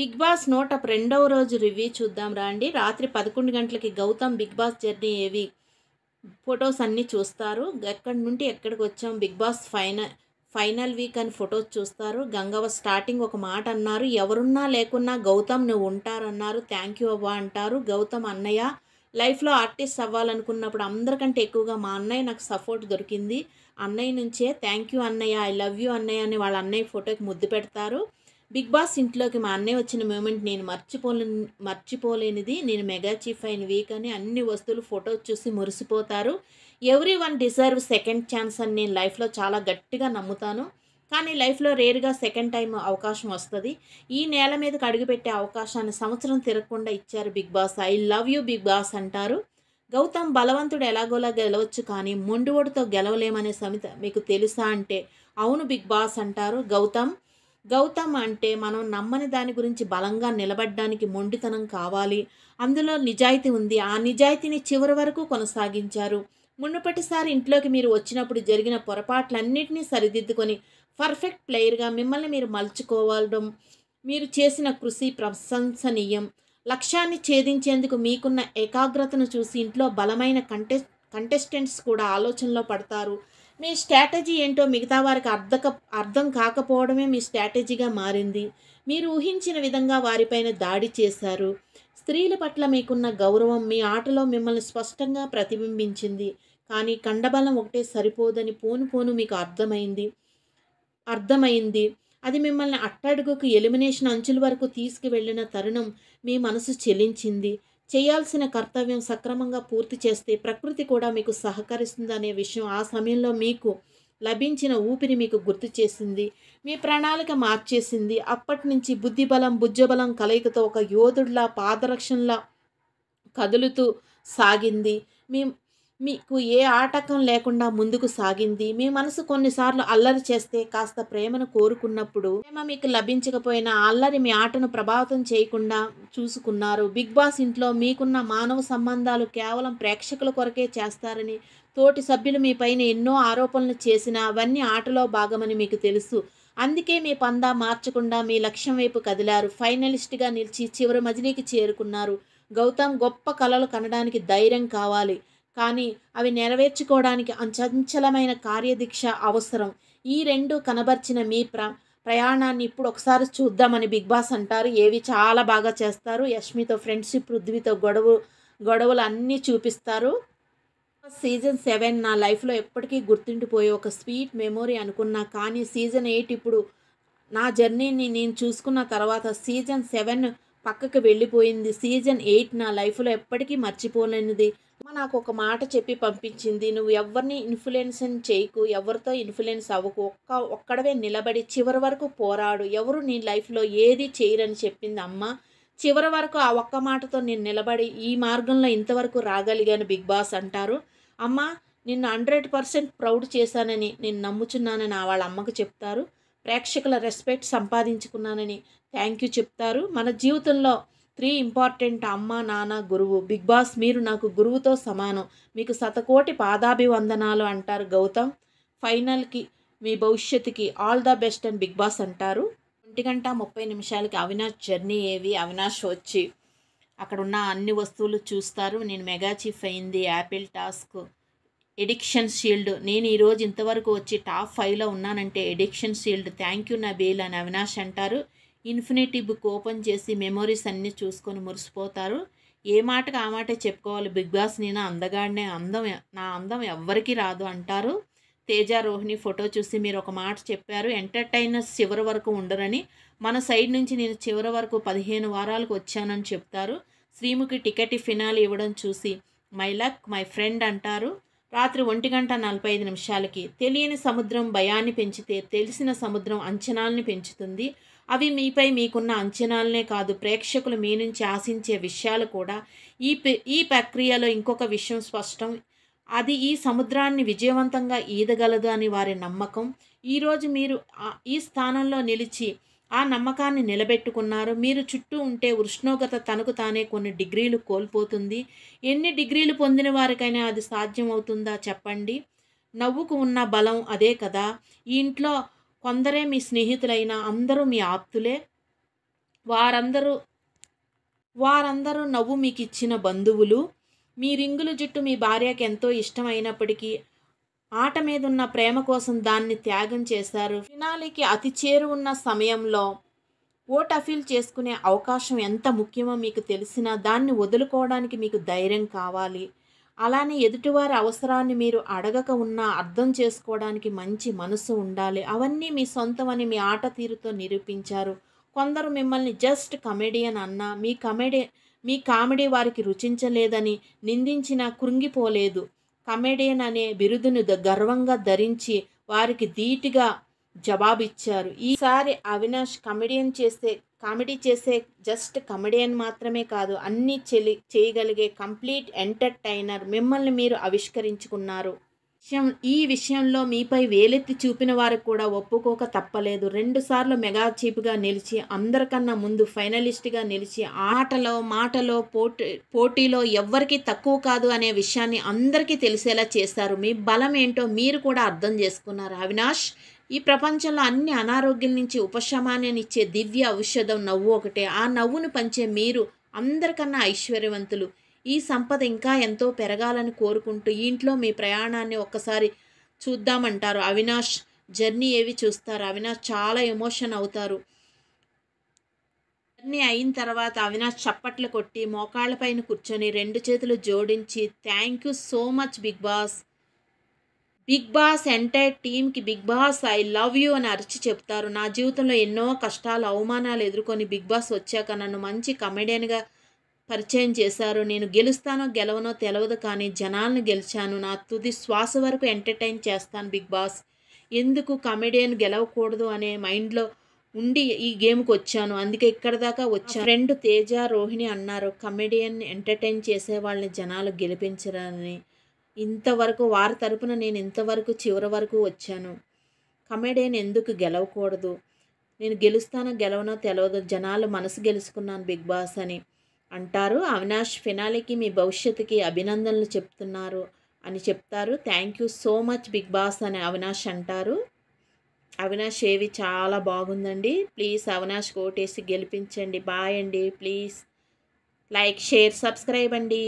Big boss 102వ రోజు review చూద్దాం రండి. రాత్రి 11 గంటలకి గౌతమ్ బిగ్ బాస్ జర్నీ ఏవి ఫొటోస్ అన్నీ చూస్తారు. ఎక్కడి నుండి ఎక్కడికి వచ్చాం, బిగ్ బాస్ ఫైనల్ వీక్ అని ఫొటోస్ చూస్తారు. గంగవ్వ స్టార్టింగ్ ఒక మాట అన్నారు, ఎవరున్నా లేకున్నా గౌతమ్ నువ్వు ఉంటారన్నారు. థ్యాంక్ యూ అవ్వ అంటారు. గౌతమ్ అన్నయ్య లైఫ్లో ఆర్టిస్ట్ అవ్వాలనుకున్నప్పుడు అందరికంటే ఎక్కువగా మా అన్నయ్య నాకు సపోర్ట్ దొరికింది. అన్నయ్య నుంచే థ్యాంక్ యూ అన్నయ్య, ఐ లవ్ యూ అన్నయ్య అని వాళ్ళ అన్నయ్య ఫోటోకి ముద్దు పెడతారు. బిగ్ బాస్ ఇంట్లోకి మా అన్నయ్య వచ్చిన మూమెంట్ నేను మర్చిపోలేనిది. నేను మెగా చీఫ్ అయిన వీక్ అని అన్ని వస్తువులు ఫొటోస్ చూసి మురిసిపోతారు. Every one deserve second chance అని నేను లైఫ్లో చాలా గట్టిగా నమ్ముతాను. కానీ లైఫ్లో రేర్గా సెకండ్ టైం అవకాశం వస్తుంది. ఈ నేల మీదకి అడుగుపెట్టే అవకాశాన్ని సంవత్సరం తిరగకుండా ఇచ్చారు Bigg Boss. I love you Bigg Boss అంటారు. గౌతమ్ బలవంతుడు ఎలాగోలా గెలవచ్చు కానీ మొండివోడితో గెలవలేమనే సమిత మీకు తెలుసా అంటే అవును బిగ్ బాస్ అంటారు. గౌతమ్ అంటే మనం నమ్మని దాని గురించి బలంగా నిలబడడానికి మొండితనం కావాలి, అందులో నిజాయితీ ఉంది. ఆ నిజాయితీని చివరి వరకు కొనసాగించారు. మునుపటిసారి ఇంట్లోకి మీరు వచ్చినప్పుడు జరిగిన పొరపాట్లన్నింటినీ సరిదిద్దుకొని పర్ఫెక్ట్ ప్లేయర్గా మిమ్మల్ని మీరు మలుచుకోవడం, మీరు చేసిన కృషి ప్రశంసనీయం. లక్ష్యాన్ని ఛేదించేందుకు మీకున్న ఏకాగ్రతను చూసి ఇంట్లో బలమైన కంటెస్టెంట్స్ కూడా ఆలోచనలో పడతారు. మీ స్ట్రాటజీ ఏంటో మిగతా వారికి అర్థం కాకపోవడమే మీ స్ట్రాటజీగా మారింది. మీరు ఊహించిన విధంగా వారిపైన దాడి చేశారు. స్త్రీల పట్ల మీకున్న గౌరవం మీ ఆటలో మిమ్మల్ని స్పష్టంగా ప్రతిబింబించింది. కానీ కండబలం ఒకటే సరిపోదని పోను మీకు అర్థమైంది. అది మిమ్మల్ని అట్టడుగుకు ఎలిమినేషన్ అంచుల వరకు తీసుకువెళ్ళిన తరుణం మీ మనసు చెలించింది. చేయాల్సిన కర్తవ్యం సక్రమంగా పూర్తి చేస్తే ప్రకృతి కూడా మీకు సహకరిస్తుందనే విషయం ఆ సమయంలో మీకు లభించిన ఊపిరి మీకు గుర్తు చేసింది. మీ ప్రణాళిక మార్చేసింది. అప్పటి నుంచి బుద్ధిబలం భుజబలం కలయికతో ఒక యోధుడిలా పాదరక్షణలా కదులుతూ సాగింది. మీకు ఏ ఆటంకం లేకుండా ముందుకు సాగింది. మీ మనసు కొన్నిసార్లు అల్లరి చేస్తే కాస్త ప్రేమను కోరుకున్నప్పుడు ప్రేమ మీకు లభించకపోయినా అల్లరి మీ ఆటను ప్రభావితం చేయకుండా చూసుకున్నారు. బిగ్ బాస్ ఇంట్లో మీకున్న మానవ సంబంధాలు కేవలం ప్రేక్షకుల కొరకే చేస్తారని, తోటి సభ్యులు మీ పైన ఎన్నో ఆరోపణలు చేసినా అవన్నీ ఆటలో భాగమని మీకు తెలుసు. అందుకే మీ పందా మార్చకుండా మీ లక్ష్యం వైపు కదిలారు. ఫైనలిస్ట్గా నిలిచి చివరి మజిలీకి చేరుకున్నారు. గౌతమ్ గొప్ప కలలు కనడానికి ధైర్యం కావాలి, కానీ అవి నెరవేర్చుకోవడానికి అంచంచలమైన కార్యదీక్ష అవసరం. ఈ రెండు కనబర్చిన మీ ప్రయాణాన్ని ఇప్పుడు ఒకసారి చూద్దామని బిగ్ బాస్ అంటారు. ఏవి చాలా బాగా చేస్తారు. యష్మితో ఫ్రెండ్షిప్, పృథ్వీతో గొడవలు అన్నీ చూపిస్తారు. సీజన్ 7 నా లైఫ్లో ఎప్పటికీ గుర్తుండిపోయే ఒక స్వీట్ మెమొరీ అనుకున్నా. కానీ సీజన్ 8 ఇప్పుడు నా జర్నీని నేను చూసుకున్న తర్వాత సీజన్ 7 పక్కకు వెళ్ళిపోయింది. సీజన్ 8 నా లైఫ్లో ఎప్పటికీ మర్చిపోలేనిది. నాకు ఒక మాట చెప్పి పంపించింది, నువ్వు ఎవరిని ఇన్ఫ్లుయెన్స్ చేయకు, ఎవరితో ఇన్ఫ్లుయెన్స్ అవ్వకు, ఒక్కడవే నిలబడి చివరి వరకు పోరాడు, ఎవరు నీ లైఫ్లో ఏది చేయరని చెప్పింది అమ్మ. చివరి వరకు ఆ ఒక్క మాటతో నేను నిలబడి ఈ మార్గంలో ఇంతవరకు రాగలిగాను బిగ్ బాస్ అంటారు. అమ్మ నిన్ను 100% ప్రౌడ్ చేశానని నేను నమ్ముచున్నానని వాళ్ళ అమ్మకు చెప్తారు. ప్రేక్షకుల రెస్పెక్ట్ సంపాదించుకున్నానని థ్యాంక్ యూ చెప్తారు. మన జీవితంలో 3 ఇంపార్టెంట్: అమ్మ, నాన్న, గురువు. బిగ్ బాస్ మీరు నాకు గురువుతో సమానం, మీకు శతకోటి పాదాభివందనాలు అంటారు గౌతమ్. ఫైనల్కి మీ భవిష్యత్తుకి ఆల్ ద బెస్ట్ అని బిగ్ బాస్ అంటారు. 1:30 అవినాష్ జర్నీ ఏవి అవినాష్ వచ్చి అక్కడ ఉన్న అన్ని వస్తువులు చూస్తారు. నేను మెగా చీఫ్ అయింది, యాపిల్ టాస్క్, ఎడిక్షన్ షీల్డ్, నేను ఈరోజు ఇంతవరకు వచ్చి టాప్ 5లో ఉన్నానంటే addiction shield, thank you Nabeel అని అవినాష్ అంటారు. ఇన్ఫినిటీ బుక్ ఓపెన్ చేసి మెమొరీస్ అన్నీ చూసుకొని మురిసిపోతారు. ఏ మాటకు ఆ మాటే చెప్పుకోవాలి, బిగ్ బాస్ నేను అందగాడినే, నా అందం ఎవ్వరికీ రాదు అంటారు. తేజ రోహిణి ఫోటో చూసి మీరు ఒక మాట చెప్పారు, ఎంటర్టైనర్స్ చివరి వరకు ఉండరని. మన సైడ్ నుంచి నేను చివరి వరకు 15 వారాలకు వచ్చానని చెప్తారు. శ్రీముఖి టికెట్ ఫినాలి ఇవ్వడం చూసి మై లక్ మై ఫ్రెండ్ అంటారు. రాత్రి 1:45 తెలియని సముద్రం భయాన్ని పెంచితే తెలిసిన సముద్రం అంచనాల్ని పెంచుతుంది. అవి మీపై మీకున్న అంచనాలనే కాదు, ప్రేక్షకులు మీ నుంచి ఆశించే విషయాలు కూడా. ఈ ప్రక్రియలో ఇంకొక విషయం స్పష్టం, అది ఈ సముద్రాన్ని విజయవంతంగా ఈదగలదు అని వారి నమ్మకం. ఈరోజు మీరు ఈ స్థానంలో నిలిచి ఆ నమ్మకాన్ని నిలబెట్టుకున్నారు. మీరు చుట్టూ ఉంటే ఉష్ణోగ్రత తనకు తానే కొన్ని డిగ్రీలు కోల్పోతుంది. ఎన్ని డిగ్రీలు పొందిన వారికైనా అది సాధ్యమవుతుందా చెప్పండి? నవ్వుకు ఉన్న బలం అదే కదా. ఈ ఇంట్లో కొందరే మీ స్నేహితులైనా అందరూ మీ ఆప్తులే. వారందరూ వారందరూ నవ్వు మీకిచ్చిన బంధువులు. మీ రింగుల జుట్టు మీ భార్యకి ఎంతో ఇష్టమైనప్పటికీ ఆట మీదున్న ప్రేమ కోసం దాన్ని త్యాగం చేశారు. ఫినాలేకి అతి చేరువున్న సమయంలో ఓట్ అఫీల్ చేసుకునే అవకాశం ఎంత ముఖ్యమో మీకు తెలిసినా దాన్ని వదులుకోవడానికి మీకు ధైర్యం కావాలి. అలానే ఎదుటివారి అవసరాన్ని మీరు అడగక ఉన్నా అర్థం చేసుకోవడానికి మంచి మనసు ఉండాలి. అవన్నీ మీ సొంతమని మీ ఆట తీరుతో నిరూపించారు. కొందరు మిమ్మల్ని జస్ట్ కమెడియన్ అన్నా మీ కామెడీ వారికి రుచించలేదని నిందించినా కృంగిపోలేదు. కమెడియన్ అనే బిరుదును గర్వంగా ధరించి వారికి ధీటుగా జవాబిచ్చారు. ఈసారి అవినాష్ కామెడీ చేసే జస్ట్ కమెడియన్ మాత్రమే కాదు, అన్నీ చేయగలిగే కంప్లీట్ ఎంటర్టైనర్. మిమ్మల్ని మీరు ఆవిష్కరించుకున్నారు. ఈ విషయంలో మీపై వేలెత్తి చూపిన వారు కూడా ఒప్పుకోక తప్పలేదు. 2 సార్లు మెగా చీఫ్గా నిలిచి అందరికన్నా ముందు ఫైనలిస్ట్గా నిలిచి ఆటలో మాటలో పోటీలో ఎవ్వరికీ తక్కువ కాదు అనే విషయాన్ని అందరికీ తెలిసేలా చేశారు. మీ బలం ఏంటో మీరు కూడా అర్థం చేసుకున్నారు. అవినాష్, ఈ ప్రపంచంలో అన్ని అనారోగ్యం నుంచి ఉపశమనాన్నిచ్చే దివ్య ఔషధం నవ్వు ఒకటే. ఆ నవ్వును పంచే మీరు అందరికన్నా ఐశ్వర్యవంతులు. ఈ సంపద ఇంకా ఎంతో పెరగాలని కోరుకుంటూ ఈ ఇంట్లో మీ ప్రయాణాన్ని ఒక్కసారి చూద్దామంటారు. అవినాష్ జర్నీ ఏవి చూస్తారు. అవినాష్ చాలా ఎమోషన్ అవుతారు. జర్నీ అయిన తర్వాత అవినాష్ చప్పట్లు కొట్టి మోకాళ్ళపైన కూర్చొని 2 చేతులు జోడించి thank you so much Bigg Boss entire టీమ్కి Bigg Boss I love you అని అరిచి చెప్తారు. నా జీవితంలో ఎన్నో కష్టాలు అవమానాలు ఎదుర్కొని బిగ్ బాస్ వచ్చాక నన్ను మంచి కమెడియన్గా పరిచయం చేశారు. నేను గెలుస్తానో గెలవనో తెలియదు, కానీ జనాలను గెలిచాను. నా తుది శ్వాస వరకు ఎంటర్టైన్ చేస్తాను బిగ్ బాస్. ఎందుకు కమెడియన్ గెలవకూడదు అనే మైండ్లో ఉండి ఈ గేమ్కి వచ్చాను. అందుకే ఇక్కడ దాకా వచ్చాను. ఫ్రెండ్ తేజ రోహిణి అన్నారు, కమెడియన్ ఎంటర్టైన్ చేసే వాళ్ళని జనాలు గెలిపించరని. ఇంతవరకు వారి తరపున నేను ఇంతవరకు చివరి వరకు వచ్చాను. కమెడియన్ ఎందుకు గెలవకూడదు, నేను గెలుస్తానో గెలవనో తెలియదు, జనాలు మనసు గెలుచుకున్నాను బిగ్ బాస్ అని అంటారు. అవినాష్ ఫినాలేకి మీ భవిష్యత్తుకి అభినందనలు చెప్తారు. Thank you so much Bigg Boss అని అవినాష్ అంటారు. అవినాష్ ఏవి చాలా బాగుందండి. ప్లీజ్ అవినాష్ ఓటేసి గెలిపించండి. బాయ్ అండి. ప్లీజ్ లైక్, షేర్, సబ్స్క్రైబ్ అండి.